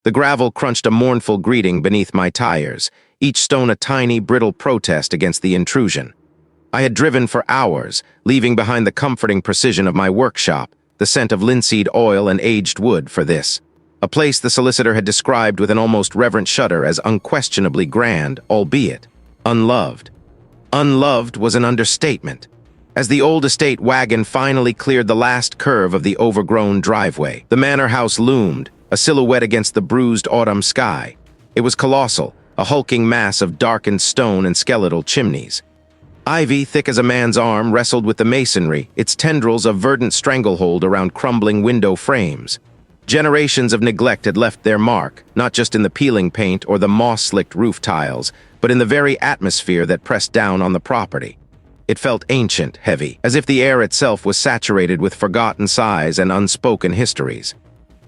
The gravel crunched a mournful greeting beneath my tires, each stone a tiny, brittle protest against the intrusion. I had driven for hours, leaving behind the comforting precision of my workshop, the scent of linseed oil and aged wood for this. A place the solicitor had described with an almost reverent shudder as unquestionably grand, albeit unloved. Unloved was an understatement. As the old estate wagon finally cleared the last curve of the overgrown driveway, the manor house loomed, a silhouette against the bruised autumn sky. It was colossal, a hulking mass of darkened stone and skeletal chimneys. Ivy, thick as a man's arm, wrestled with the masonry, its tendrils a verdant stranglehold around crumbling window frames. Generations of neglect had left their mark, not just in the peeling paint or the moss-slicked roof tiles, but in the very atmosphere that pressed down on the property. It felt ancient, heavy, as if the air itself was saturated with forgotten sighs and unspoken histories.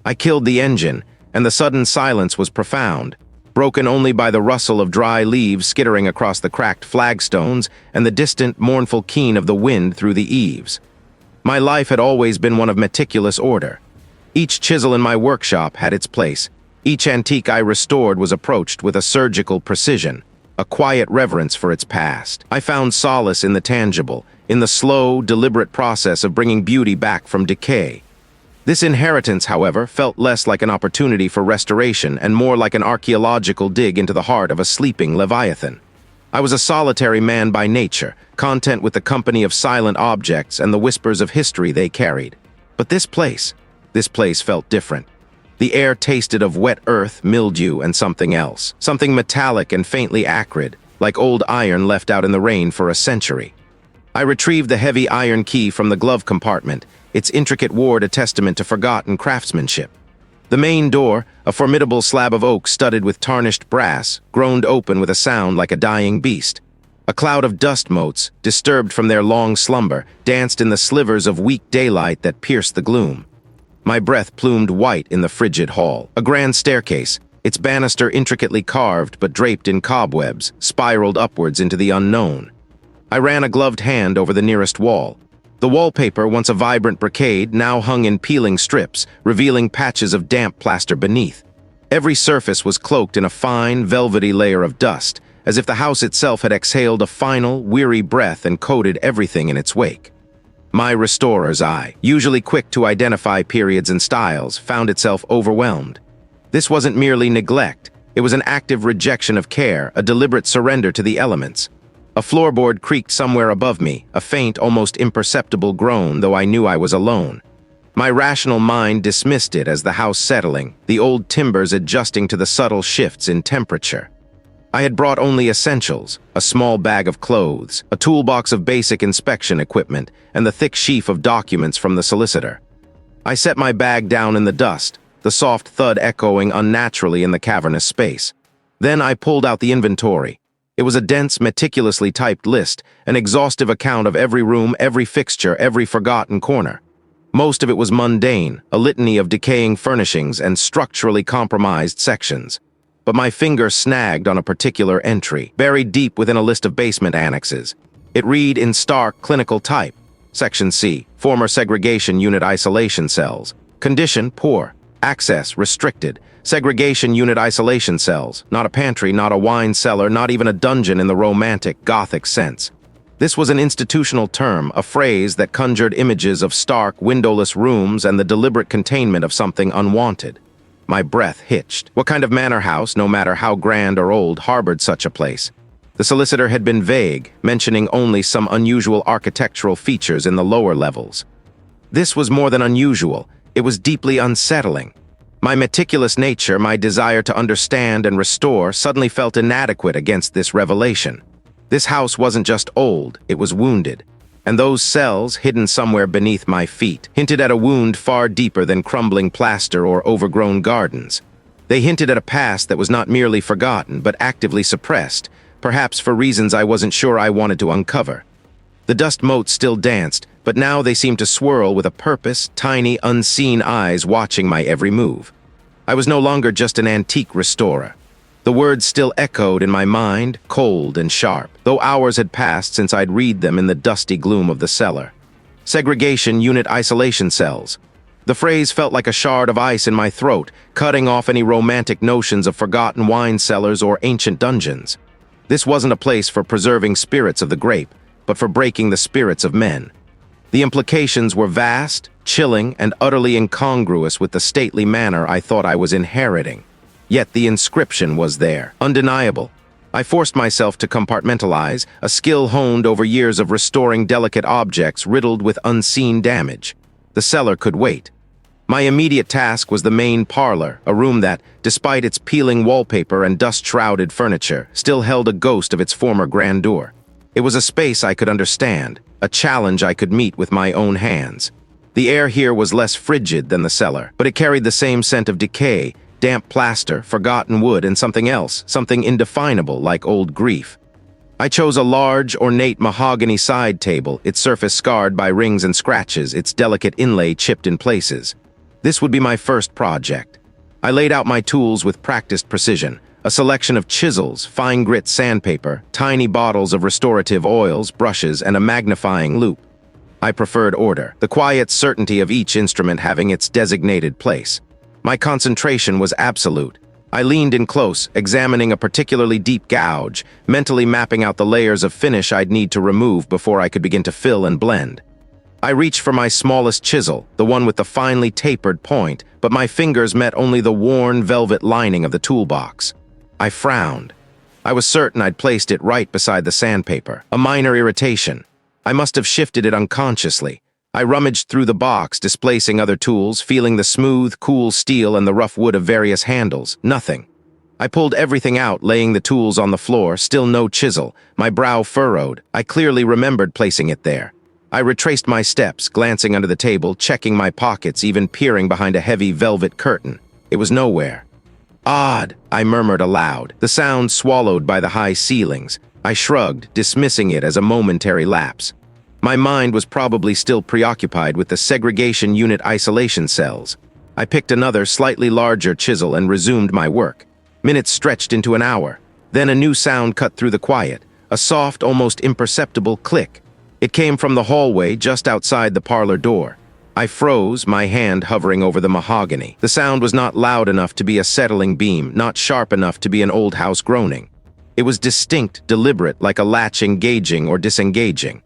I killed the engine, and the sudden silence was profound, broken only by the rustle of dry leaves skittering across the cracked flagstones and the distant, mournful keen of the wind through the eaves. My life had always been one of meticulous order. Each chisel in my workshop had its place. Each antique I restored was approached with a surgical precision, a quiet reverence for its past. I found solace in the tangible, in the slow, deliberate process of bringing beauty back from decay. This inheritance, however, felt less like an opportunity for restoration and more like an archaeological dig into the heart of a sleeping leviathan. I was a solitary man by nature, content with the company of silent objects and the whispers of history they carried. But this place felt different. The air tasted of wet earth, mildew, and something else. Something metallic and faintly acrid, like old iron left out in the rain for a century. I retrieved the heavy iron key from the glove compartment, its intricate ward a testament to forgotten craftsmanship. The main door, a formidable slab of oak studded with tarnished brass, groaned open with a sound like a dying beast. A cloud of dust motes, disturbed from their long slumber, danced in the slivers of weak daylight that pierced the gloom. My breath plumed white in the frigid hall. A grand staircase, its banister intricately carved but draped in cobwebs, spiraled upwards into the unknown. I ran a gloved hand over the nearest wall. The wallpaper, once a vibrant brocade, now hung in peeling strips, revealing patches of damp plaster beneath. Every surface was cloaked in a fine, velvety layer of dust, as if the house itself had exhaled a final, weary breath and coated everything in its wake. My restorer's eye, usually quick to identify periods and styles, found itself overwhelmed. This wasn't merely neglect, it was an active rejection of care, a deliberate surrender to the elements. A floorboard creaked somewhere above me, a faint, almost imperceptible groan, though I knew I was alone. My rational mind dismissed it as the house settling, the old timbers adjusting to the subtle shifts in temperature. I had brought only essentials, a small bag of clothes, a toolbox of basic inspection equipment, and the thick sheaf of documents from the solicitor. I set my bag down in the dust, the soft thud echoing unnaturally in the cavernous space. Then I pulled out the inventory. It was a dense, meticulously typed list, an exhaustive account of every room, every fixture, every forgotten corner. Most of it was mundane, a litany of decaying furnishings and structurally compromised sections. But my finger snagged on a particular entry, buried deep within a list of basement annexes. It read in stark, clinical type. Section C, former segregation unit isolation cells. Condition, poor. Access, restricted. Segregation unit isolation cells. Not a pantry, not a wine cellar, not even a dungeon in the romantic, Gothic sense. This was an institutional term, a phrase that conjured images of stark, windowless rooms and the deliberate containment of something unwanted. My breath hitched. What kind of manor house, no matter how grand or old, harbored such a place? The solicitor had been vague, mentioning only some unusual architectural features in the lower levels. This was more than unusual. It was deeply unsettling. My meticulous nature, my desire to understand and restore, suddenly felt inadequate against this revelation. This house wasn't just old, it was wounded. And those cells, hidden somewhere beneath my feet, hinted at a wound far deeper than crumbling plaster or overgrown gardens. They hinted at a past that was not merely forgotten, but actively suppressed, perhaps for reasons I wasn't sure I wanted to uncover. The dust motes still danced, but now they seemed to swirl with a purpose, tiny, unseen eyes watching my every move. I was no longer just an antique restorer. The words still echoed in my mind, cold and sharp, though hours had passed since I'd read them in the dusty gloom of the cellar. Segregation unit isolation cells. The phrase felt like a shard of ice in my throat, cutting off any romantic notions of forgotten wine cellars or ancient dungeons. This wasn't a place for preserving spirits of the grape, but for breaking the spirits of men. The implications were vast, chilling, and utterly incongruous with the stately manor I thought I was inheriting. Yet the inscription was there, undeniable. I forced myself to compartmentalize, a skill honed over years of restoring delicate objects riddled with unseen damage. The cellar could wait. My immediate task was the main parlor, a room that, despite its peeling wallpaper and dust-shrouded furniture, still held a ghost of its former grandeur. It was a space I could understand, a challenge I could meet with my own hands. The air here was less frigid than the cellar, but it carried the same scent of decay, damp plaster, forgotten wood, and something else, something indefinable like old grief. I chose a large, ornate mahogany side table, its surface scarred by rings and scratches, its delicate inlay chipped in places. This would be my first project. I laid out my tools with practiced precision, a selection of chisels, fine grit sandpaper, tiny bottles of restorative oils, brushes, and a magnifying loupe. I preferred order, the quiet certainty of each instrument having its designated place. My concentration was absolute. I leaned in close, examining a particularly deep gouge, mentally mapping out the layers of finish I'd need to remove before I could begin to fill and blend. I reached for my smallest chisel, the one with the finely tapered point, but my fingers met only the worn velvet lining of the toolbox. I frowned. I was certain I'd placed it right beside the sandpaper, a minor irritation. I must have shifted it unconsciously. I rummaged through the box, displacing other tools, feeling the smooth, cool steel and the rough wood of various handles. Nothing. I pulled everything out, laying the tools on the floor, still no chisel. My brow furrowed. I clearly remembered placing it there. I retraced my steps, glancing under the table, checking my pockets, even peering behind a heavy velvet curtain. It was nowhere. Odd, I murmured aloud, the sound swallowed by the high ceilings. I shrugged, dismissing it as a momentary lapse. My mind was probably still preoccupied with the segregation unit isolation cells. I picked another, slightly larger chisel and resumed my work. Minutes stretched into an hour. Then a new sound cut through the quiet, a soft, almost imperceptible click. It came from the hallway just outside the parlor door. I froze, my hand hovering over the mahogany. The sound was not loud enough to be a settling beam, not sharp enough to be an old house groaning. It was distinct, deliberate, like a latch engaging or disengaging.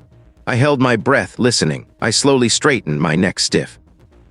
I held my breath, listening. I slowly straightened, my neck stiff.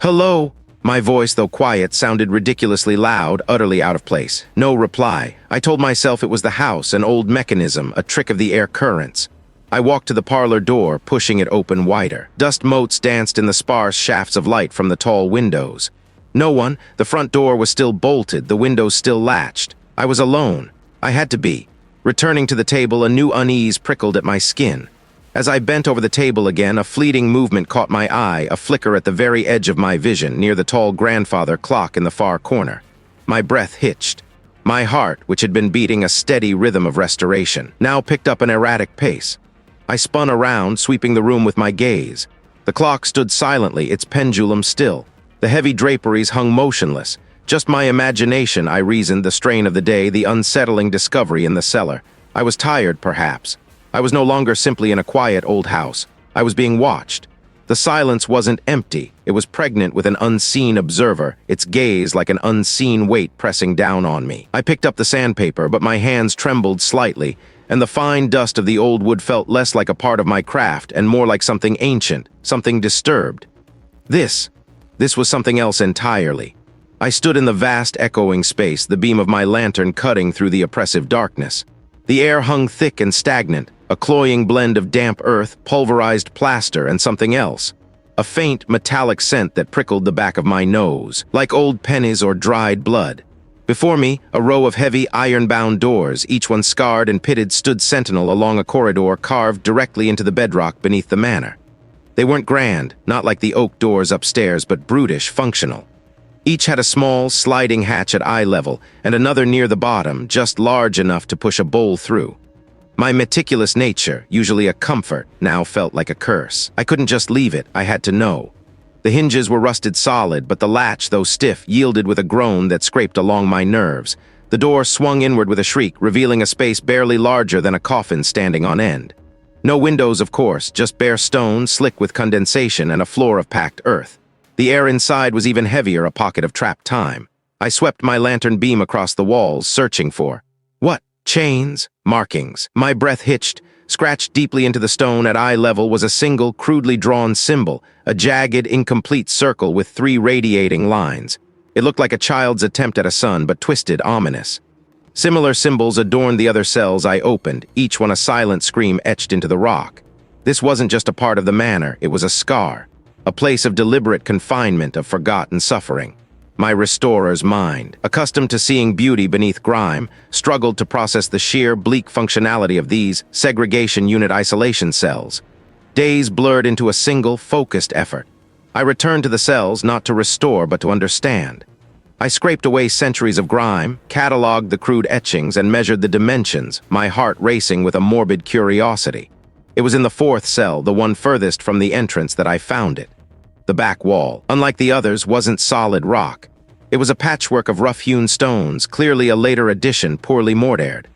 "Hello?" My voice, though quiet, sounded ridiculously loud, utterly out of place. No reply. I told myself it was the house, an old mechanism, a trick of the air currents. I walked to the parlor door, pushing it open wider. Dust motes danced in the sparse shafts of light from the tall windows. No one. The front door was still bolted, the windows still latched. I was alone. I had to be. Returning to the table, a new unease prickled at my skin. As I bent over the table again, a fleeting movement caught my eye, a flicker at the very edge of my vision, near the tall grandfather clock in the far corner. My breath hitched. My heart, which had been beating a steady rhythm of restoration, now picked up an erratic pace. I spun around, sweeping the room with my gaze. The clock stood silently, its pendulum still. The heavy draperies hung motionless. Just my imagination, I reasoned, the strain of the day, the unsettling discovery in the cellar. I was tired, perhaps. I was no longer simply in a quiet old house. I was being watched. The silence wasn't empty. It was pregnant with an unseen observer, its gaze like an unseen weight pressing down on me. I picked up the sandpaper, but my hands trembled slightly, and the fine dust of the old wood felt less like a part of my craft and more like something ancient, something disturbed. This was something else entirely. I stood in the vast echoing space, the beam of my lantern cutting through the oppressive darkness. The air hung thick and stagnant, a cloying blend of damp earth, pulverized plaster, and something else. A faint, metallic scent that prickled the back of my nose, like old pennies or dried blood. Before me, a row of heavy, iron-bound doors, each one scarred and pitted, stood sentinel along a corridor carved directly into the bedrock beneath the manor. They weren't grand, not like the oak doors upstairs, but brutish, functional. Each had a small, sliding hatch at eye level, and another near the bottom, just large enough to push a bowl through. My meticulous nature, usually a comfort, now felt like a curse. I couldn't just leave it, I had to know. The hinges were rusted solid, but the latch, though stiff, yielded with a groan that scraped along my nerves. The door swung inward with a shriek, revealing a space barely larger than a coffin standing on end. No windows, of course, just bare stone, slick with condensation, and a floor of packed earth. The air inside was even heavier, a pocket of trapped time. I swept my lantern beam across the walls, searching for what? Chains? Markings. My breath hitched. Scratched deeply into the stone at eye level was a single, crudely drawn symbol, a jagged, incomplete circle with 3 radiating lines. It looked like a child's attempt at a sun, but twisted, ominous. Similar symbols adorned the other cells I opened, each one a silent scream etched into the rock. This wasn't just a part of the manor, it was a scar, a place of deliberate confinement, of forgotten suffering. My restorer's mind, accustomed to seeing beauty beneath grime, struggled to process the sheer, bleak functionality of these segregation unit isolation cells. Days blurred into a single, focused effort. I returned to the cells not to restore but to understand. I scraped away centuries of grime, cataloged the crude etchings, and measured the dimensions, my heart racing with a morbid curiosity. It was in the 4th cell, the one furthest from the entrance, that I found it. The back wall, unlike the others, wasn't solid rock. It was a patchwork of rough-hewn stones, clearly a later addition, poorly mortared.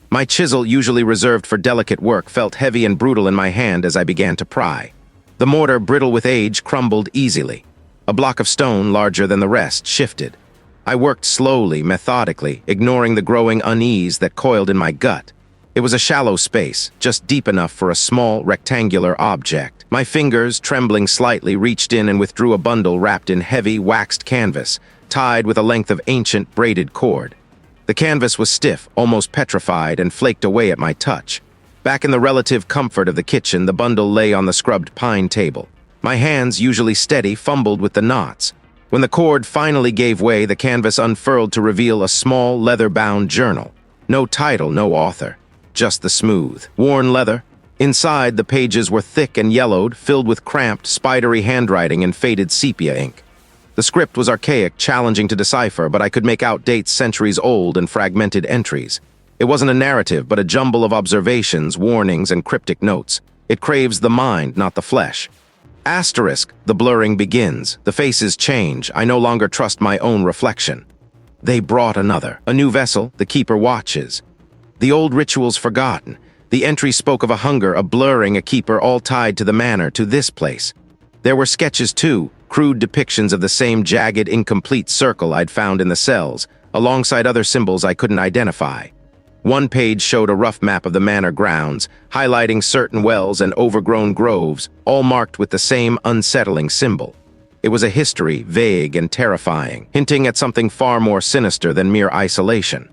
My chisel, usually reserved for delicate work, felt heavy and brutal in my hand as I began to pry. The mortar, brittle with age, crumbled easily. A block of stone, larger than the rest, shifted. I worked slowly, methodically, ignoring the growing unease that coiled in my gut. It was a shallow space, just deep enough for a small, rectangular object. My fingers, trembling slightly, reached in and withdrew a bundle wrapped in heavy, waxed canvas, tied with a length of ancient, braided cord. The canvas was stiff, almost petrified, and flaked away at my touch. Back in the relative comfort of the kitchen, the bundle lay on the scrubbed pine table. My hands, usually steady, fumbled with the knots. When the cord finally gave way, the canvas unfurled to reveal a small, leather-bound journal. No title, no author. Just the smooth, worn leather. Inside, the pages were thick and yellowed, filled with cramped, spidery handwriting and faded sepia ink. The script was archaic, challenging to decipher, but I could make out dates centuries old and fragmented entries. It wasn't a narrative, but a jumble of observations, warnings, and cryptic notes. It craves the mind, not the flesh. Asterisk, the blurring begins. The faces change. I no longer trust my own reflection. They brought another. A new vessel, the keeper watches. The old rituals forgotten. The entry spoke of a hunger, a blurring, a keeper, all tied to the manor, to this place. There were sketches too, crude depictions of the same jagged, incomplete circle I'd found in the cells, alongside other symbols I couldn't identify. One page showed a rough map of the manor grounds, highlighting certain wells and overgrown groves, all marked with the same unsettling symbol. It was a history, vague and terrifying, hinting at something far more sinister than mere isolation.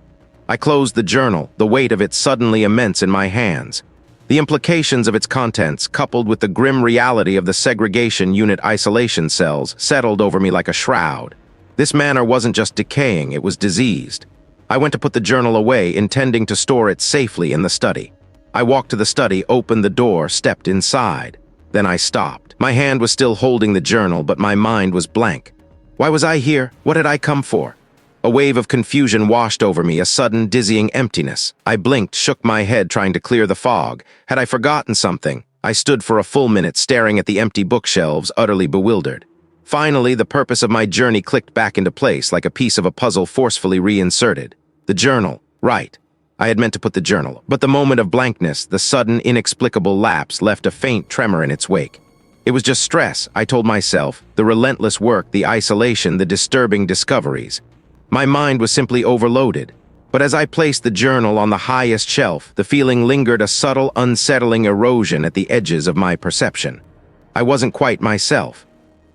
I closed the journal, the weight of it suddenly immense in my hands. The implications of its contents, coupled with the grim reality of the segregation unit isolation cells, settled over me like a shroud. This manor wasn't just decaying, it was diseased. I went to put the journal away, intending to store it safely in the study. I walked to the study, opened the door, stepped inside. Then I stopped. My hand was still holding the journal, but my mind was blank. Why was I here? What had I come for? A wave of confusion washed over me, a sudden, dizzying emptiness. I blinked, shook my head, trying to clear the fog. Had I forgotten something? I stood for a full minute, staring at the empty bookshelves, utterly bewildered. Finally, the purpose of my journey clicked back into place, like a piece of a puzzle forcefully reinserted. The journal. Right. I had meant to put the journal, but the moment of blankness, the sudden, inexplicable lapse, left a faint tremor in its wake. It was just stress, I told myself, the relentless work, the isolation, the disturbing discoveries. My mind was simply overloaded. But as I placed the journal on the highest shelf, the feeling lingered, a subtle, unsettling erosion at the edges of my perception. I wasn't quite myself.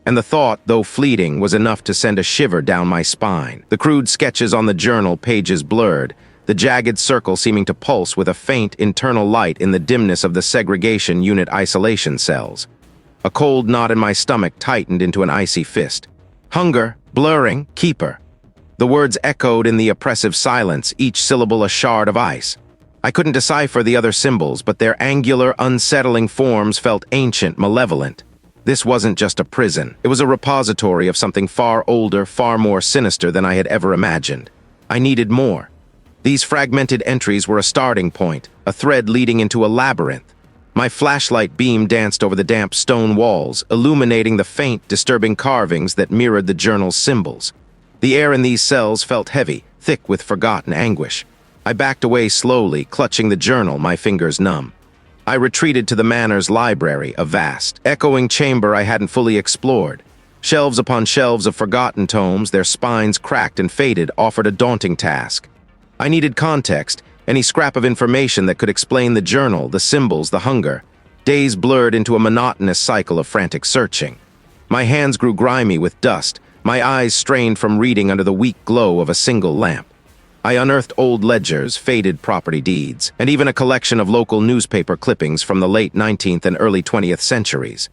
And the thought, though fleeting, was enough to send a shiver down my spine. The crude sketches on the journal pages blurred, the jagged circle seeming to pulse with a faint internal light in the dimness of the segregation unit isolation cells. A cold knot in my stomach tightened into an icy fist. Hunger, blurring, keeper. The words echoed in the oppressive silence, each syllable a shard of ice. I couldn't decipher the other symbols, but their angular, unsettling forms felt ancient, malevolent. This wasn't just a prison. It was a repository of something far older, far more sinister than I had ever imagined. I needed more. These fragmented entries were a starting point, a thread leading into a labyrinth. My flashlight beam danced over the damp stone walls, illuminating the faint, disturbing carvings that mirrored the journal's symbols. The air in these cells felt heavy, thick with forgotten anguish. I backed away slowly, clutching the journal, my fingers numb. I retreated to the manor's library, a vast, echoing chamber I hadn't fully explored. Shelves upon shelves of forgotten tomes, their spines cracked and faded, offered a daunting task. I needed context, any scrap of information that could explain the journal, the symbols, the hunger. Days blurred into a monotonous cycle of frantic searching. My hands grew grimy with dust, my eyes strained from reading under the weak glow of a single lamp. I unearthed old ledgers, faded property deeds, and even a collection of local newspaper clippings from the late 19th and early 20th centuries.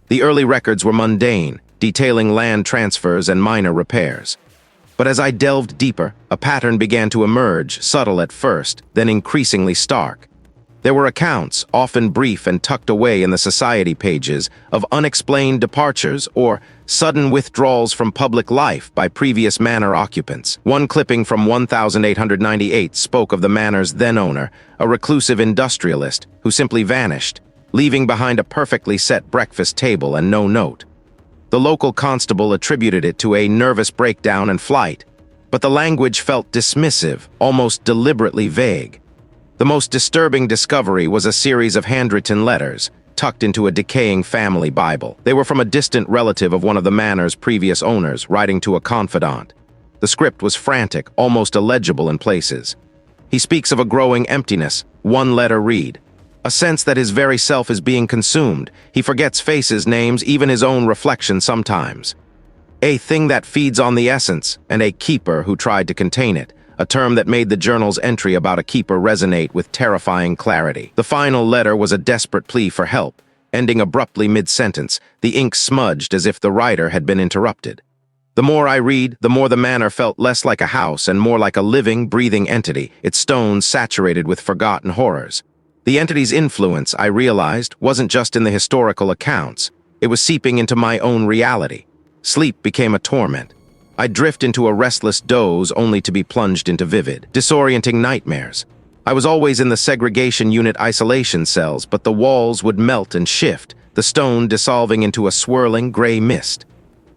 The early records were mundane, detailing land transfers and minor repairs. But as I delved deeper, a pattern began to emerge, subtle at first, then increasingly stark. There were accounts, often brief and tucked away in the society pages, of unexplained departures or sudden withdrawals from public life by previous manor occupants. One clipping from 1898 spoke of the manor's then-owner, a reclusive industrialist, who simply vanished, leaving behind a perfectly set breakfast table and no note. The local constable attributed it to a nervous breakdown and flight, but the language felt dismissive, almost deliberately vague. The most disturbing discovery was a series of handwritten letters, tucked into a decaying family Bible. They were from a distant relative of one of the manor's previous owners, writing to a confidant. The script was frantic, almost illegible in places. He speaks of a growing emptiness, one letter read. A sense that his very self is being consumed. He forgets faces, names, even his own reflection sometimes. A thing that feeds on the essence, and a keeper who tried to contain it, a term that made the journal's entry about a keeper resonate with terrifying clarity. The final letter was a desperate plea for help, ending abruptly mid-sentence, the ink smudged as if the writer had been interrupted. The more I read, the more the manor felt less like a house and more like a living, breathing entity, its stones saturated with forgotten horrors. The entity's influence, I realized, wasn't just in the historical accounts. It was seeping into my own reality. Sleep became a torment. I'd drift into a restless doze only to be plunged into vivid, disorienting nightmares. I was always in the segregation unit isolation cells, but the walls would melt and shift, the stone dissolving into a swirling gray mist.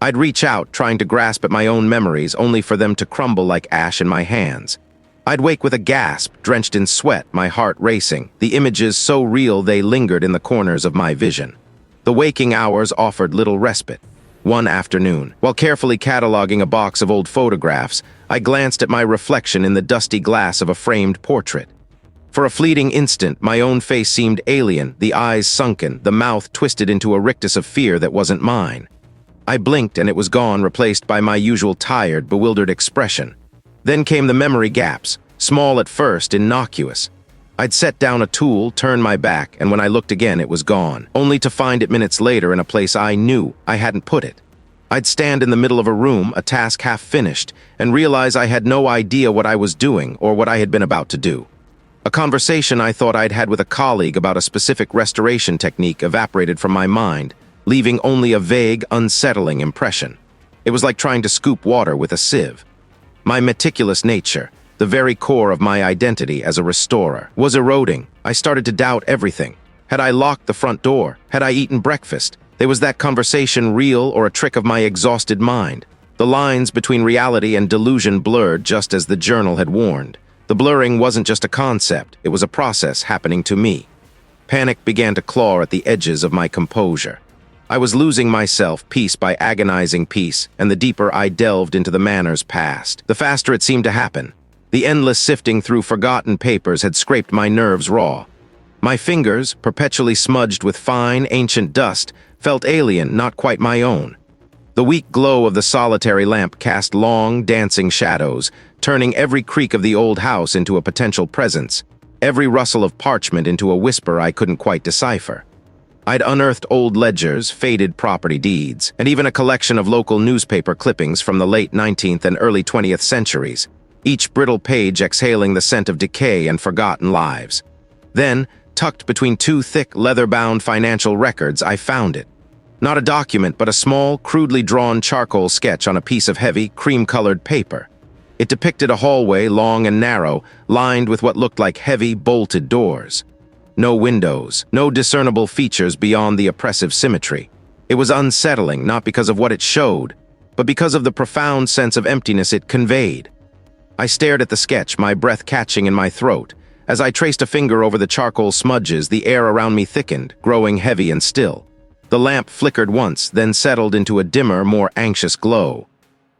I'd reach out, trying to grasp at my own memories, only for them to crumble like ash in my hands. I'd wake with a gasp, drenched in sweat, my heart racing, the images so real they lingered in the corners of my vision. The waking hours offered little respite. One afternoon, while carefully cataloging a box of old photographs, I glanced at my reflection in the dusty glass of a framed portrait. For a fleeting instant, my own face seemed alien, the eyes sunken, the mouth twisted into a rictus of fear that wasn't mine. I blinked and it was gone, replaced by my usual tired, bewildered expression. Then came the memory gaps, small at first, innocuous. I'd set down a tool, turned my back, and when I looked again, it was gone, only to find it minutes later in a place I knew I hadn't put it. I'd stand in the middle of a room, a task half finished, and realize I had no idea what I was doing or what I had been about to do. A conversation I thought I'd had with a colleague about a specific restoration technique evaporated from my mind, leaving only a vague, unsettling impression. It was like trying to scoop water with a sieve. My meticulous nature, the very core of my identity as a restorer, was eroding. I started to doubt everything. Had I locked the front door? Had I eaten breakfast? Was that conversation real or a trick of my exhausted mind? The lines between reality and delusion blurred just as the journal had warned. The blurring wasn't just a concept, it was a process happening to me. Panic began to claw at the edges of my composure. I was losing myself piece by agonizing piece, and the deeper I delved into the manor's past, the faster it seemed to happen. The endless sifting through forgotten papers had scraped my nerves raw. My fingers, perpetually smudged with fine, ancient dust, felt alien, not quite my own. The weak glow of the solitary lamp cast long, dancing shadows, turning every creak of the old house into a potential presence, every rustle of parchment into a whisper I couldn't quite decipher. I'd unearthed old ledgers, faded property deeds, and even a collection of local newspaper clippings from the late 19th and early 20th centuries, each brittle page exhaling the scent of decay and forgotten lives. Then, tucked between two thick, leather-bound financial records, I found it. Not a document, but a small, crudely drawn charcoal sketch on a piece of heavy, cream-colored paper. It depicted a hallway, long and narrow, lined with what looked like heavy, bolted doors. No windows, no discernible features beyond the oppressive symmetry. It was unsettling, not because of what it showed, but because of the profound sense of emptiness it conveyed. I stared at the sketch, my breath catching in my throat. As I traced a finger over the charcoal smudges, the air around me thickened, growing heavy and still. The lamp flickered once, then settled into a dimmer, more anxious glow.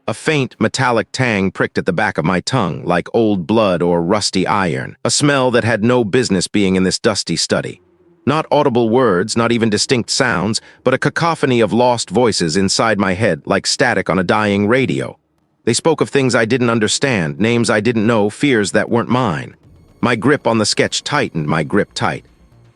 A faint, metallic tang pricked at the back of my tongue, like old blood or rusty iron, a smell that had no business being in this dusty study. Not audible words, not even distinct sounds, but a cacophony of lost voices inside my head, like static on a dying radio. They spoke of things I didn't understand, names I didn't know, fears that weren't mine. My grip on the sketch tightened, my grip tight.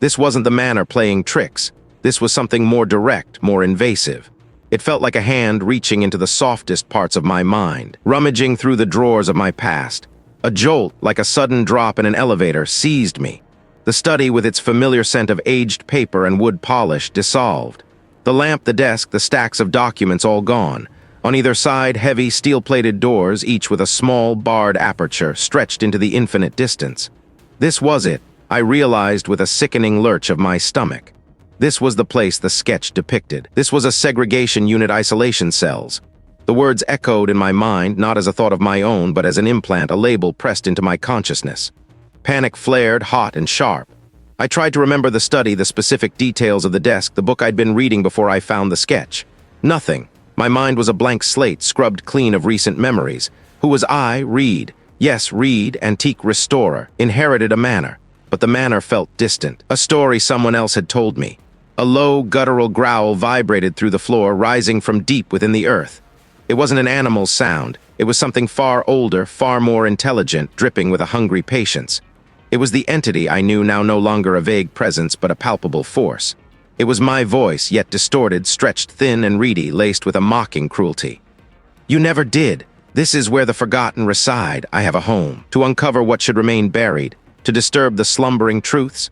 This wasn't the manor playing tricks. This was something more direct, more invasive. It felt like a hand reaching into the softest parts of my mind, rummaging through the drawers of my past. A jolt, like a sudden drop in an elevator, seized me. The study, with its familiar scent of aged paper and wood polish, dissolved. The lamp, the desk, the stacks of documents all gone. On either side, heavy, steel-plated doors, each with a small, barred aperture, stretched into the infinite distance. This was it, I realized with a sickening lurch of my stomach. This was the place the sketch depicted. This was a segregation unit isolation cells. The words echoed in my mind, not as a thought of my own, but as an implant, a label pressed into my consciousness. Panic flared, hot and sharp. I tried to remember the study, the specific details of the desk, the book I'd been reading before I found the sketch. Nothing. My mind was a blank slate, scrubbed clean of recent memories. Who was I? Reed. Yes, Reed, antique restorer, inherited a manor. But the manor felt distant, a story someone else had told me. A low, guttural growl vibrated through the floor, rising from deep within the earth. It wasn't an animal's sound. It was something far older, far more intelligent, dripping with a hungry patience. It was the entity I knew, now no longer a vague presence, but a palpable force. It was my voice, yet distorted, stretched thin and reedy, laced with a mocking cruelty. You never did. This is where the forgotten reside. I have a home. To uncover what should remain buried. To disturb the slumbering truths.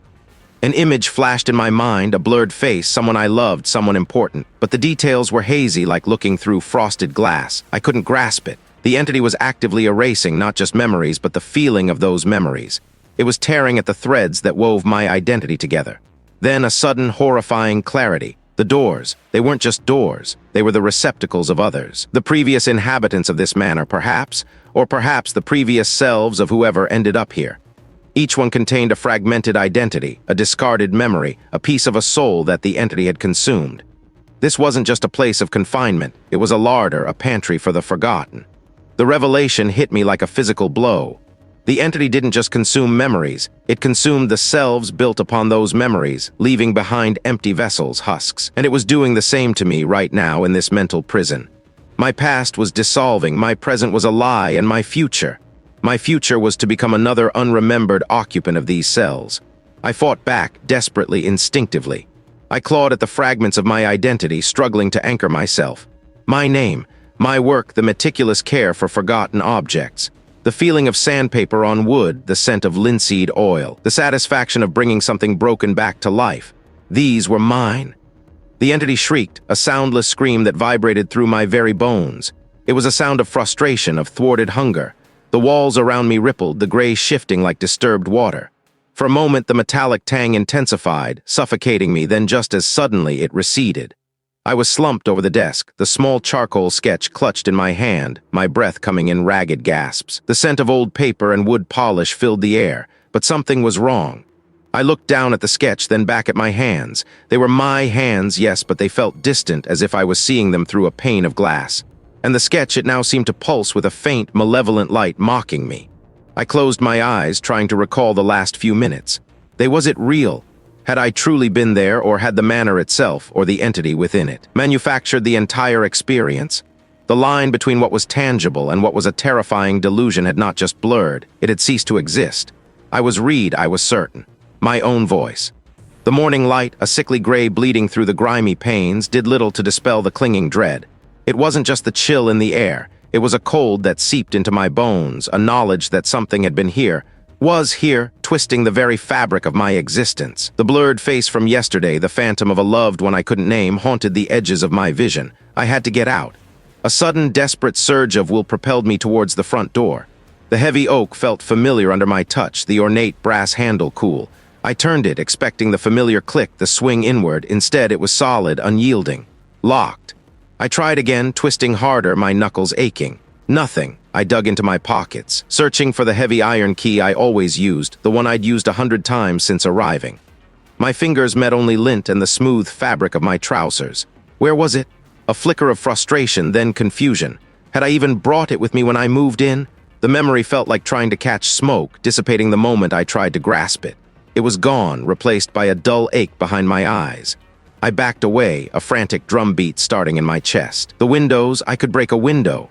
An image flashed in my mind, a blurred face, someone I loved, someone important. But the details were hazy, like looking through frosted glass. I couldn't grasp it. The entity was actively erasing not just memories, but the feeling of those memories. It was tearing at the threads that wove my identity together. Then a sudden, horrifying clarity. The doors. They weren't just doors. They were the receptacles of others. The previous inhabitants of this manor, perhaps. Or perhaps the previous selves of whoever ended up here. Each one contained a fragmented identity, a discarded memory, a piece of a soul that the entity had consumed. This wasn't just a place of confinement. It was a larder, a pantry for the forgotten. The revelation hit me like a physical blow. The entity didn't just consume memories. It consumed the selves built upon those memories, leaving behind empty vessels, husks. And it was doing the same to me right now in this mental prison. My past was dissolving, my present was a lie, and my future was to become another unremembered occupant of these cells. I fought back, desperately, instinctively. I clawed at the fragments of my identity, struggling to anchor myself. My name, my work, the meticulous care for forgotten objects. The feeling of sandpaper on wood, the scent of linseed oil, the satisfaction of bringing something broken back to life. These were mine. The entity shrieked, a soundless scream that vibrated through my very bones. It was a sound of frustration, of thwarted hunger. The walls around me rippled, the gray shifting like disturbed water. For a moment, the metallic tang intensified, suffocating me, then just as suddenly it receded. I was slumped over the desk, the small charcoal sketch clutched in my hand, my breath coming in ragged gasps. The scent of old paper and wood polish filled the air, but something was wrong. I looked down at the sketch, then back at my hands. They were my hands, yes, but they felt distant, as if I was seeing them through a pane of glass. And the sketch, it now seemed to pulse with a faint, malevolent light mocking me. I closed my eyes, trying to recall the last few minutes. Was it real? Had I truly been there, or had the manor itself, or the entity within it, manufactured the entire experience? The line between what was tangible and what was a terrifying delusion had not just blurred, it had ceased to exist. I was Reed, I was certain. My own voice. The morning light, a sickly gray bleeding through the grimy panes, did little to dispel the clinging dread. It wasn't just the chill in the air. It was a cold that seeped into my bones, a knowledge that something had been here, was here, twisting the very fabric of my existence. The blurred face from yesterday, the phantom of a loved one I couldn't name, haunted the edges of my vision. I had to get out. A sudden, desperate surge of will propelled me towards the front door. The heavy oak felt familiar under my touch, the ornate brass handle cool. I turned it, expecting the familiar click, the swing inward. Instead, it was solid, unyielding. Locked. I tried again, twisting harder, my knuckles aching. Nothing. I dug into my pockets, searching for the heavy iron key I always used, the one I'd used 100 times since arriving. My fingers met only lint and the smooth fabric of my trousers. Where was it? A flicker of frustration, then confusion. Had I even brought it with me when I moved in? The memory felt like trying to catch smoke, dissipating the moment I tried to grasp it. It was gone, replaced by a dull ache behind my eyes. I backed away, a frantic drumbeat starting in my chest. The windows, I could break a window.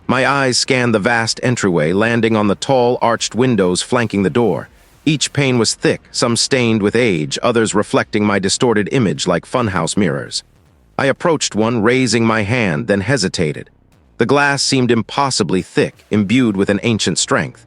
My eyes scanned the vast entryway, landing on the tall, arched windows flanking the door. Each pane was thick, some stained with age, others reflecting my distorted image like funhouse mirrors. I approached one, raising my hand, then hesitated. The glass seemed impossibly thick, imbued with an ancient strength.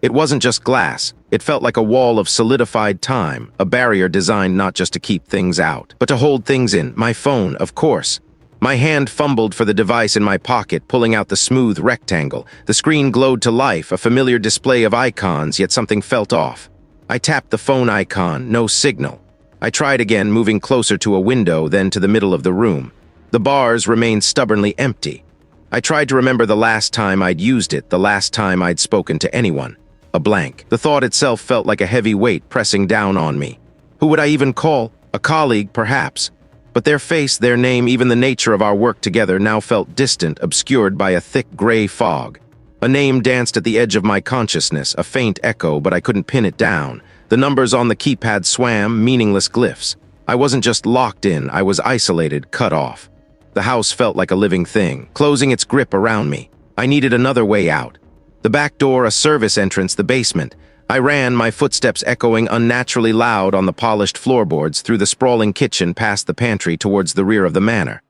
It wasn't just glass. It felt like a wall of solidified time, a barrier designed not just to keep things out, but to hold things in. My phone, of course. My hand fumbled for the device in my pocket, pulling out the smooth rectangle. The screen glowed to life, a familiar display of icons, yet something felt off. I tapped the phone icon, no signal. I tried again, moving closer to a window, then to the middle of the room. The bars remained stubbornly empty. I tried to remember the last time I'd used it, the last time I'd spoken to anyone. A blank. The thought itself felt like a heavy weight pressing down on me. Who would I even call? A colleague, perhaps. But their face, their name, even the nature of our work together now felt distant, obscured by a thick gray fog. A name danced at the edge of my consciousness, a faint echo, but I couldn't pin it down. The numbers on the keypad swam, meaningless glyphs. I wasn't just locked in, I was isolated, cut off. The house felt like a living thing, closing its grip around me. I needed another way out. The back door, a service entrance, the basement. I ran, my footsteps echoing unnaturally loud on the polished floorboards through the sprawling kitchen past the pantry towards the rear of the manor.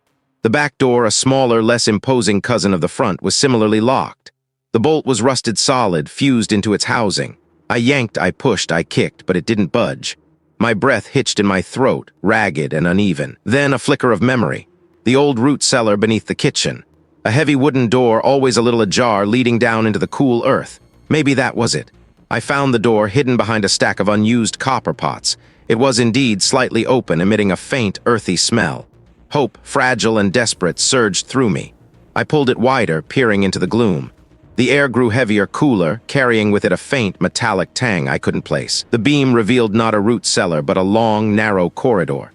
The back door, a smaller, less imposing cousin of the front, was similarly locked. The bolt was rusted solid, fused into its housing. I yanked, I pushed, I kicked, but it didn't budge. My breath hitched in my throat, ragged and uneven. Then a flicker of memory. The old root cellar beneath the kitchen. A heavy wooden door, always a little ajar, leading down into the cool earth. Maybe that was it. I found the door hidden behind a stack of unused copper pots. It was indeed slightly open, emitting a faint, earthy smell. Hope, fragile and desperate, surged through me. I pulled it wider, peering into the gloom. The air grew heavier, cooler, carrying with it a faint, metallic tang I couldn't place. The beam revealed not a root cellar, but a long, narrow corridor.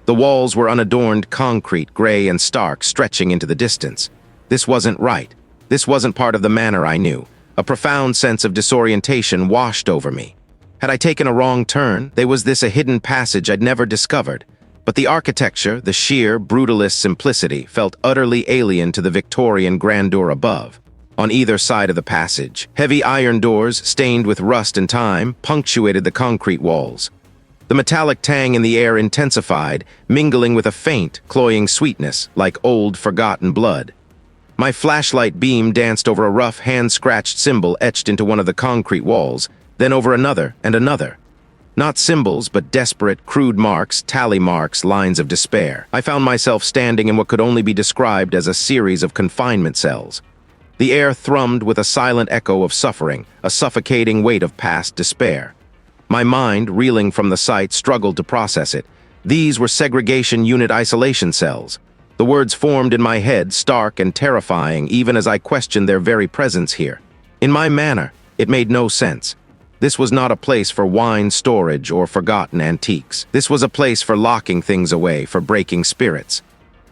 The walls were unadorned concrete, gray and stark, stretching into the distance. This wasn't right. This wasn't part of the manor I knew. A profound sense of disorientation washed over me. Had I taken a wrong turn? Was this a hidden passage I'd never discovered? But the architecture, the sheer, brutalist simplicity, felt utterly alien to the Victorian grandeur above. On either side of the passage, heavy iron doors, stained with rust and time, punctuated the concrete walls. The metallic tang in the air intensified, mingling with a faint, cloying sweetness, like old, forgotten blood. My flashlight beam danced over a rough, hand-scratched symbol etched into one of the concrete walls, then over another and another. Not symbols, but desperate, crude marks, tally marks, lines of despair. I found myself standing in what could only be described as a series of confinement cells. The air thrummed with a silent echo of suffering, a suffocating weight of past despair. My mind, reeling from the sight, struggled to process it. These were segregation unit isolation cells. The words formed in my head, stark and terrifying, even as I questioned their very presence here. In my manner, it made no sense. This was not a place for wine storage or forgotten antiques. This was a place for locking things away, for breaking spirits.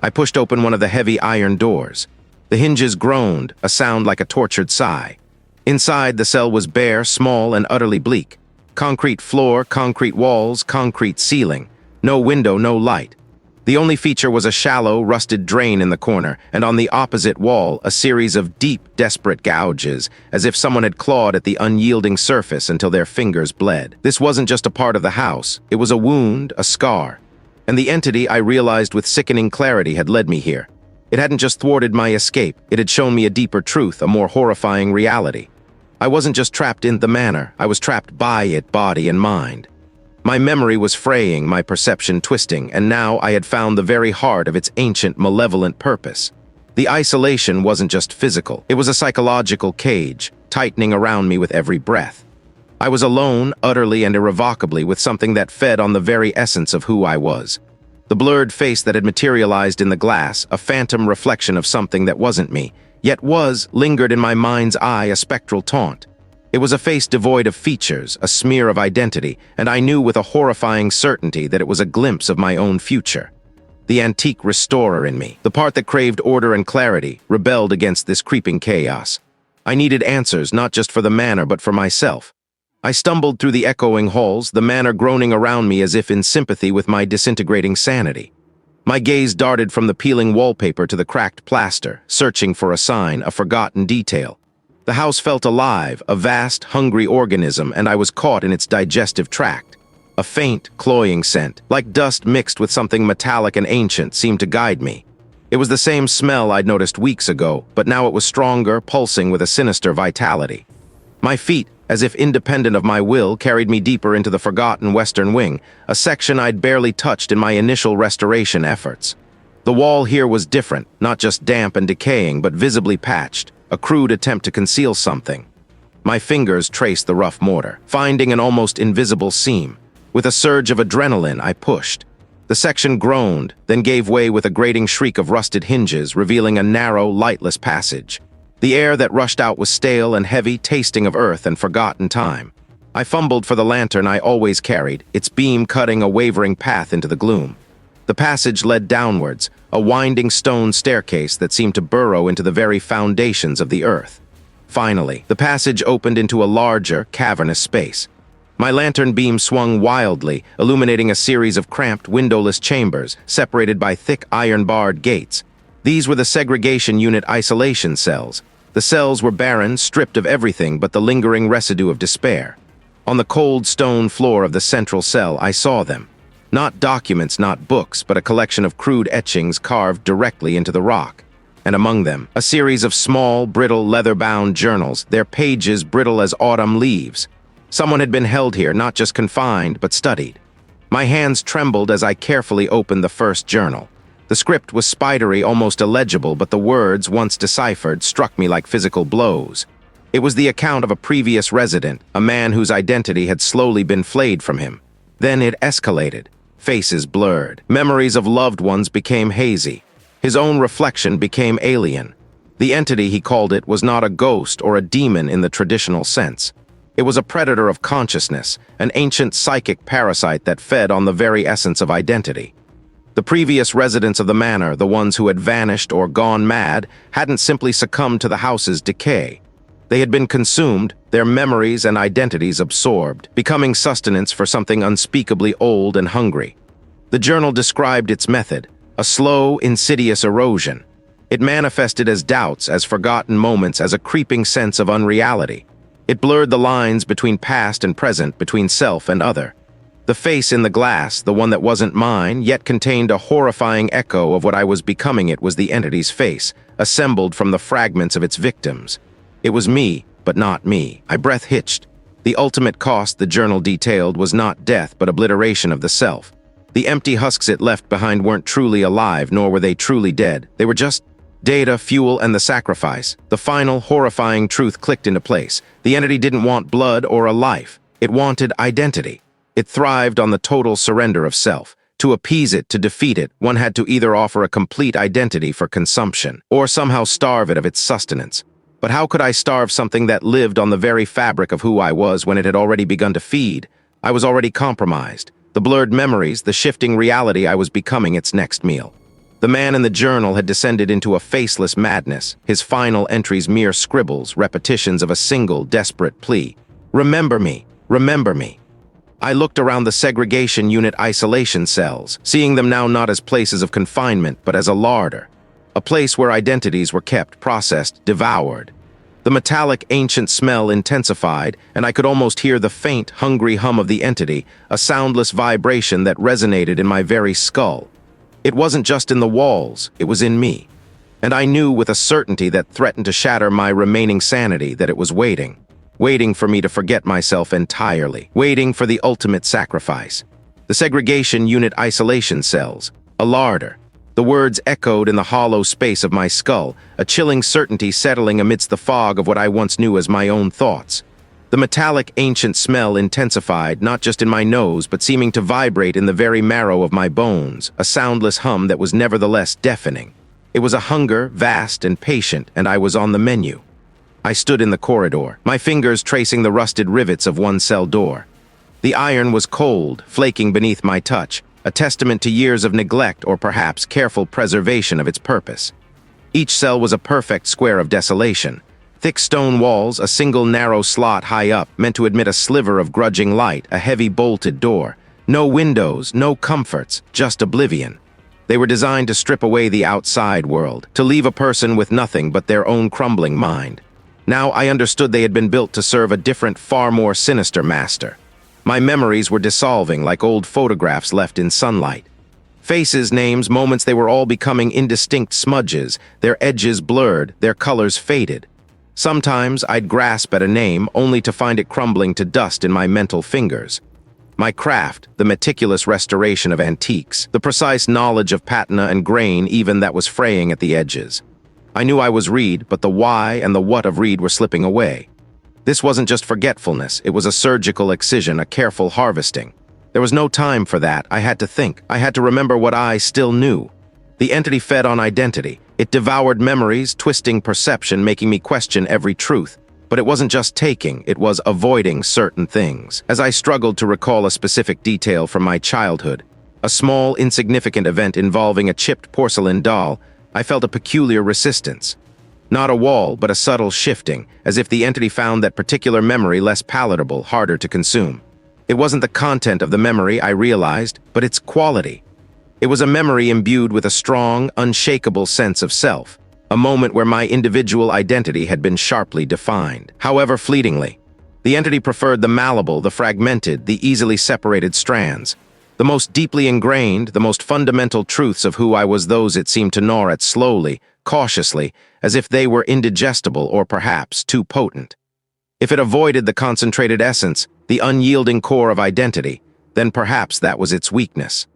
I pushed open one of the heavy iron doors. The hinges groaned, a sound like a tortured sigh. Inside, the cell was bare, small, and utterly bleak. Concrete floor, concrete walls, concrete ceiling. No window, no light. The only feature was a shallow, rusted drain in the corner, and on the opposite wall, a series of deep, desperate gouges, as if someone had clawed at the unyielding surface until their fingers bled. This wasn't just a part of the house. It was a wound, a scar. And the entity, I realized with sickening clarity, had led me here. It hadn't just thwarted my escape. It had shown me a deeper truth, a more horrifying reality. I wasn't just trapped in the manor. I was trapped by it, body and mind. My memory was fraying, my perception twisting, and now I had found the very heart of its ancient, malevolent purpose. The isolation wasn't just physical. It was a psychological cage, tightening around me with every breath. I was alone, utterly and irrevocably, with something that fed on the very essence of who I was. The blurred face that had materialized in the glass, a phantom reflection of something that wasn't me, yet was, lingered in my mind's eye, a spectral taunt. It was a face devoid of features, a smear of identity, and I knew with a horrifying certainty that it was a glimpse of my own future. The antique restorer in me, the part that craved order and clarity, rebelled against this creeping chaos. I needed answers, not just for the manor, but for myself. I stumbled through the echoing halls, the manor groaning around me as if in sympathy with my disintegrating sanity. My gaze darted from the peeling wallpaper to the cracked plaster, searching for a sign, a forgotten detail. The house felt alive, a vast, hungry organism, and I was caught in its digestive tract. A faint, cloying scent, like dust mixed with something metallic and ancient, seemed to guide me. It was the same smell I'd noticed weeks ago, but now it was stronger, pulsing with a sinister vitality. My feet, as if independent of my will, carried me deeper into the forgotten western wing, a section I'd barely touched in my initial restoration efforts. The wall here was different, not just damp and decaying, but visibly patched, a crude attempt to conceal something. My fingers traced the rough mortar, finding an almost invisible seam. With a surge of adrenaline, I pushed. The section groaned, then gave way with a grating shriek of rusted hinges, revealing a narrow, lightless passage. The air that rushed out was stale and heavy, tasting of earth and forgotten time. I fumbled for the lantern I always carried, its beam cutting a wavering path into the gloom. The passage led downwards, a winding stone staircase that seemed to burrow into the very foundations of the earth. Finally, the passage opened into a larger, cavernous space. My lantern beam swung wildly, illuminating a series of cramped, windowless chambers, separated by thick iron-barred gates. These were the segregation unit isolation cells. The cells were barren, stripped of everything but the lingering residue of despair. On the cold stone floor of the central cell, I saw them. Not documents, not books, but a collection of crude etchings carved directly into the rock. And among them, a series of small, brittle, leather-bound journals, their pages brittle as autumn leaves. Someone had been held here, not just confined, but studied. My hands trembled as I carefully opened the first journal. The script was spidery, almost illegible, but the words, once deciphered, struck me like physical blows. It was the account of a previous resident, a man whose identity had slowly been flayed from him. Then it escalated. Faces blurred. Memories of loved ones became hazy. His own reflection became alien. The entity, he called it, was not a ghost or a demon in the traditional sense. It was a predator of consciousness, an ancient psychic parasite that fed on the very essence of identity. The previous residents of the manor, the ones who had vanished or gone mad, hadn't simply succumbed to the house's decay. They had been consumed, their memories and identities absorbed, becoming sustenance for something unspeakably old and hungry. The journal described its method, a slow, insidious erosion. It manifested as doubts, as forgotten moments, as a creeping sense of unreality. It blurred the lines between past and present, between self and other. The face in the glass, the one that wasn't mine, yet contained a horrifying echo of what I was becoming, it was the entity's face, assembled from the fragments of its victims. It was me, but not me. My breath hitched. The ultimate cost, the journal detailed, was not death, but obliteration of the self. The empty husks it left behind weren't truly alive, nor were they truly dead. They were just data, fuel, and the sacrifice. The final, horrifying truth clicked into place. The entity didn't want blood or a life. It wanted identity. It thrived on the total surrender of self. To appease it, to defeat it, one had to either offer a complete identity for consumption, or somehow starve it of its sustenance. But how could I starve something that lived on the very fabric of who I was when it had already begun to feed? I was already compromised. The blurred memories, the shifting reality, I was becoming its next meal. The man in the journal had descended into a faceless madness, his final entries mere scribbles, repetitions of a single, desperate plea. Remember me, remember me. I looked around the segregation unit isolation cells, seeing them now not as places of confinement, but as a larder. A place where identities were kept, processed, devoured. The metallic, ancient smell intensified, and I could almost hear the faint, hungry hum of the entity, a soundless vibration that resonated in my very skull. It wasn't just in the walls, it was in me. And I knew with a certainty that threatened to shatter my remaining sanity that it was waiting for me to forget myself entirely, waiting for the ultimate sacrifice. The segregation unit isolation cells, a larder. The words echoed in the hollow space of my skull, a chilling certainty settling amidst the fog of what I once knew as my own thoughts. The metallic, ancient smell intensified, not just in my nose, but seeming to vibrate in the very marrow of my bones, a soundless hum that was nevertheless deafening. It was a hunger, vast and patient, and I was on the menu. I stood in the corridor, my fingers tracing the rusted rivets of one cell door. The iron was cold, flaking beneath my touch, a testament to years of neglect or perhaps careful preservation of its purpose. Each cell was a perfect square of desolation. Thick stone walls, a single narrow slot high up, meant to admit a sliver of grudging light, a heavy bolted door. No windows, no comforts, just oblivion. They were designed to strip away the outside world, to leave a person with nothing but their own crumbling mind. Now I understood they had been built to serve a different, far more sinister master. My memories were dissolving like old photographs left in sunlight. Faces, names, moments, they were all becoming indistinct smudges, their edges blurred, their colors faded. Sometimes I'd grasp at a name only to find it crumbling to dust in my mental fingers. My craft, the meticulous restoration of antiques, the precise knowledge of patina and grain even that was fraying at the edges. I knew I was Reed, but the why and the what of Reed were slipping away. This wasn't just forgetfulness, it was a surgical excision, a careful harvesting. There was no time for that. I had to think. I had to remember what I still knew. The entity fed on identity. It devoured memories, twisting perception, making me question every truth. But it wasn't just taking, it was avoiding certain things. As I struggled to recall a specific detail from my childhood, a small, insignificant event involving a chipped porcelain doll, I felt a peculiar resistance. Not a wall, but a subtle shifting, as if the entity found that particular memory less palatable, harder to consume. It wasn't the content of the memory, I realized, but its quality. It was a memory imbued with a strong, unshakable sense of self, a moment where my individual identity had been sharply defined, however fleetingly. The entity preferred the malleable, the fragmented, the easily separated strands. The most deeply ingrained, the most fundamental truths of who I was, those it seemed to gnaw at slowly, cautiously, as if they were indigestible or perhaps too potent. If it avoided the concentrated essence, the unyielding core of identity, then perhaps that was its weakness.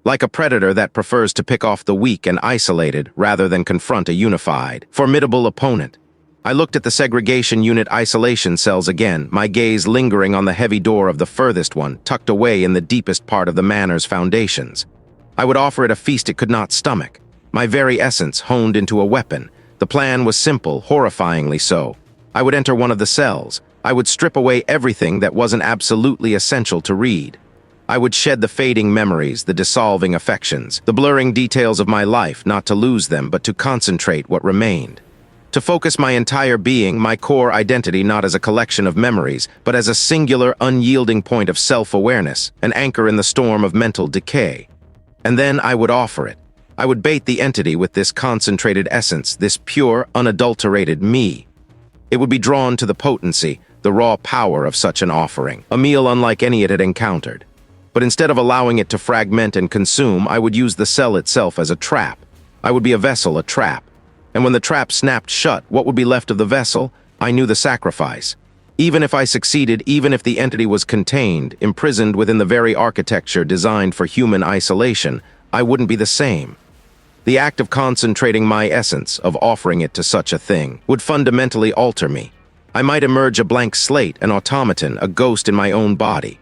Like a predator that prefers to pick off the weak and isolated rather than confront a unified, formidable opponent. I looked at the segregation unit isolation cells again, my gaze lingering on the heavy door of the furthest one, tucked away in the deepest part of the manor's foundations. I would offer it a feast it could not stomach. My very essence honed into a weapon. The plan was simple, horrifyingly so. I would enter one of the cells. I would strip away everything that wasn't absolutely essential to Reed. I would shed the fading memories, the dissolving affections, the blurring details of my life, not to lose them, but to concentrate what remained. To focus my entire being, my core identity, not as a collection of memories, but as a singular, unyielding point of self-awareness, an anchor in the storm of mental decay. And then I would offer it. I would bait the entity with this concentrated essence, this pure, unadulterated me. It would be drawn to the potency, the raw power of such an offering, a meal unlike any it had encountered. But instead of allowing it to fragment and consume, I would use the cell itself as a trap. I would be a vessel, a trap. And when the trap snapped shut, what would be left of the vessel? I knew the sacrifice. Even if I succeeded, even if the entity was contained, imprisoned within the very architecture designed for human isolation, I wouldn't be the same. The act of concentrating my essence, of offering it to such a thing, would fundamentally alter me. I might emerge a blank slate, an automaton, a ghost in my own body.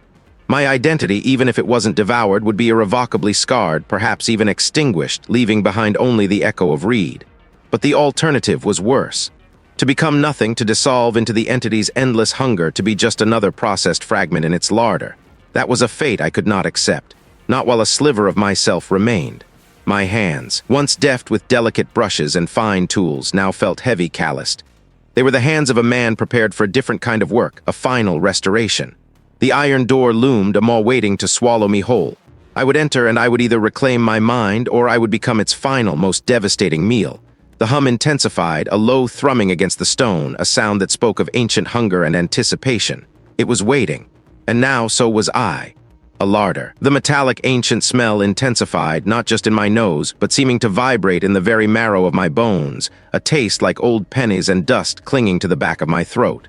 My identity, even if it wasn't devoured, would be irrevocably scarred, perhaps even extinguished, leaving behind only the echo of Reed. But the alternative was worse. To become nothing, to dissolve into the entity's endless hunger, to be just another processed fragment in its larder. That was a fate I could not accept, not while a sliver of myself remained. My hands, once deft with delicate brushes and fine tools, now felt heavy, calloused. They were the hands of a man prepared for a different kind of work, a final restoration. The iron door loomed, a maw waiting to swallow me whole. I would enter and I would either reclaim my mind or I would become its final, most devastating meal. The hum intensified, a low thrumming against the stone, a sound that spoke of ancient hunger and anticipation. It was waiting. And now so was I. A larder. The metallic ancient smell intensified, not just in my nose, but seeming to vibrate in the very marrow of my bones, a taste like old pennies and dust clinging to the back of my throat.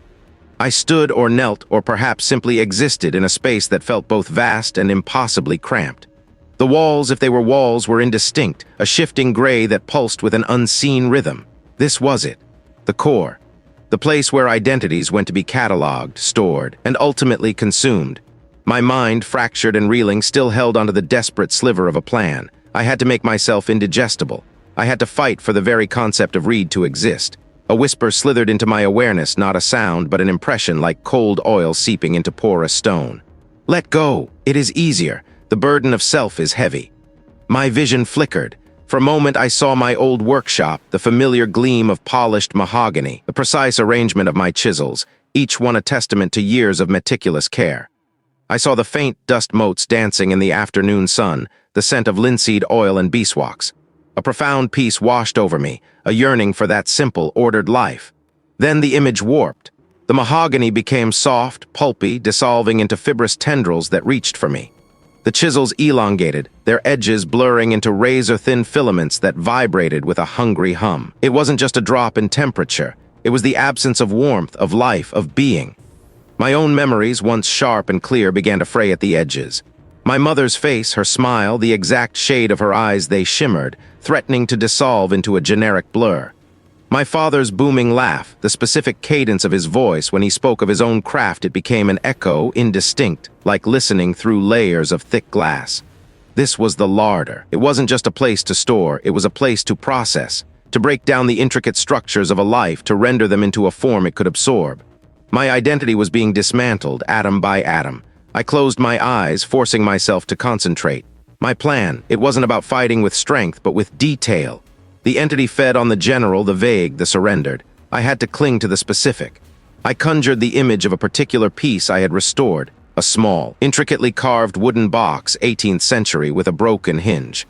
I stood or knelt or perhaps simply existed in a space that felt both vast and impossibly cramped. The walls, if they were walls, were indistinct, a shifting gray that pulsed with an unseen rhythm. This was it. The core. The place where identities went to be cataloged, stored, and ultimately consumed. My mind, fractured and reeling, still held onto the desperate sliver of a plan. I had to make myself indigestible. I had to fight for the very concept of Reed to exist. A whisper slithered into my awareness, not a sound, but an impression like cold oil seeping into porous stone. Let go. It is easier. The burden of self is heavy. My vision flickered. For a moment I saw my old workshop, the familiar gleam of polished mahogany, the precise arrangement of my chisels, each one a testament to years of meticulous care. I saw the faint dust motes dancing in the afternoon sun, the scent of linseed oil and beeswax. A profound peace washed over me, a yearning for that simple, ordered life. Then the image warped. The mahogany became soft, pulpy, dissolving into fibrous tendrils that reached for me. The chisels elongated, their edges blurring into razor-thin filaments that vibrated with a hungry hum. It wasn't just a drop in temperature. It was the absence of warmth, of life, of being. My own memories, once sharp and clear, began to fray at the edges. My mother's face, her smile, the exact shade of her eyes, they shimmered, threatening to dissolve into a generic blur. My father's booming laugh, the specific cadence of his voice when he spoke of his own craft, it became an echo, indistinct, like listening through layers of thick glass. This was the larder. It wasn't just a place to store, it was a place to process, to break down the intricate structures of a life, to render them into a form it could absorb. My identity was being dismantled, atom by atom. I closed my eyes, forcing myself to concentrate. My plan, it wasn't about fighting with strength, but with detail. The entity fed on the general, the vague, the surrendered. I had to cling to the specific. I conjured the image of a particular piece I had restored, a small, intricately carved wooden box, 18th century, with a broken hinge.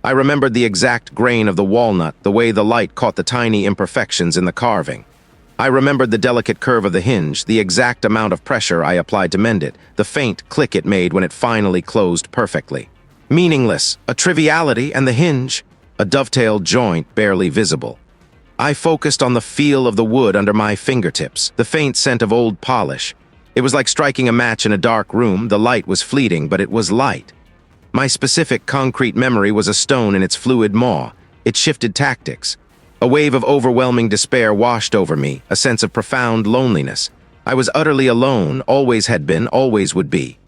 I remembered the exact grain of the walnut, the way the light caught the tiny imperfections in the carving. I remembered the delicate curve of the hinge, the exact amount of pressure I applied to mend it, the faint click it made when it finally closed perfectly. Meaningless, a triviality, and the hinge, a dovetailed joint barely visible. I focused on the feel of the wood under my fingertips, the faint scent of old polish. It was like striking a match in a dark room. The light was fleeting, but it was light. My specific concrete memory was a stone in its fluid maw. It shifted tactics. A wave of overwhelming despair washed over me, a sense of profound loneliness. I was utterly alone, always had been, always would be.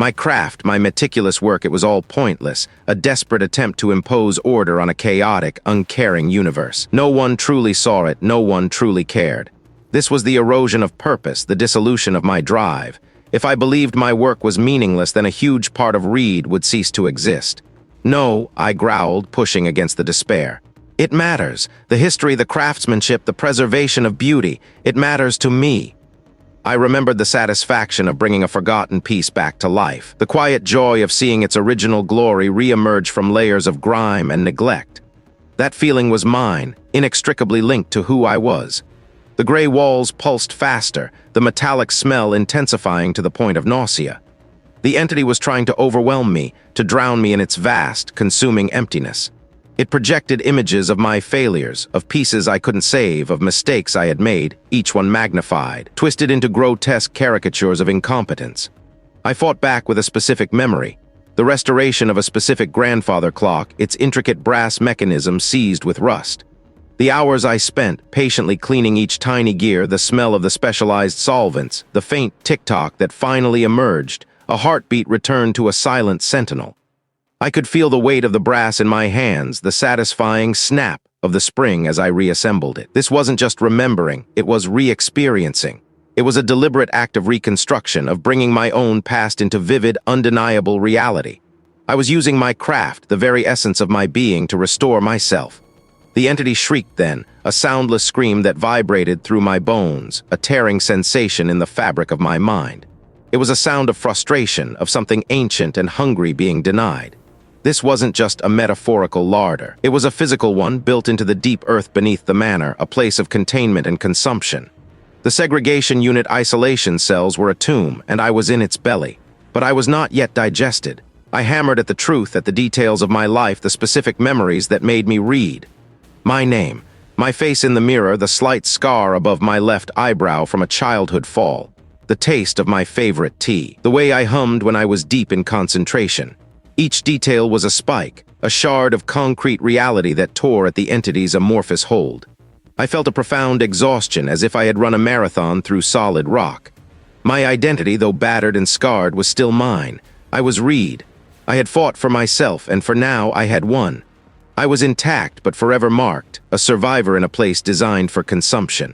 My craft, my meticulous work, it was all pointless, a desperate attempt to impose order on a chaotic, uncaring universe. No one truly saw it, no one truly cared. This was the erosion of purpose, the dissolution of my drive. If I believed my work was meaningless, then a huge part of Reed would cease to exist. No, I growled, pushing against the despair. It matters. The history, the craftsmanship, the preservation of beauty. It matters to me. I remembered the satisfaction of bringing a forgotten piece back to life, the quiet joy of seeing its original glory re-emerge from layers of grime and neglect. That feeling was mine, inextricably linked to who I was. The gray walls pulsed faster, the metallic smell intensifying to the point of nausea. The entity was trying to overwhelm me, to drown me in its vast, consuming emptiness. It projected images of my failures, of pieces I couldn't save, of mistakes I had made, each one magnified, twisted into grotesque caricatures of incompetence. I fought back with a specific memory, the restoration of a specific grandfather clock, its intricate brass mechanism seized with rust. The hours I spent patiently cleaning each tiny gear, the smell of the specialized solvents, the faint tick-tock that finally emerged, a heartbeat returned to a silent sentinel. I could feel the weight of the brass in my hands, the satisfying snap of the spring as I reassembled it. This wasn't just remembering, it was re-experiencing. It was a deliberate act of reconstruction, of bringing my own past into vivid, undeniable reality. I was using my craft, the very essence of my being, to restore myself. The entity shrieked then, a soundless scream that vibrated through my bones, a tearing sensation in the fabric of my mind. It was a sound of frustration, of something ancient and hungry being denied. This wasn't just a metaphorical larder. It was a physical one built into the deep earth beneath the manor, a place of containment and consumption. The segregation unit isolation cells were a tomb, and I was in its belly. But I was not yet digested. I hammered at the truth, at the details of my life, the specific memories that made me read. My name, my face in the mirror, the slight scar above my left eyebrow from a childhood fall, the taste of my favorite tea, the way I hummed when I was deep in concentration. Each detail was a spike, a shard of concrete reality that tore at the entity's amorphous hold. I felt a profound exhaustion, as if I had run a marathon through solid rock. My identity, though battered and scarred, was still mine. I was Reed. I had fought for myself, and for now I had won. I was intact but forever marked, a survivor in a place designed for consumption.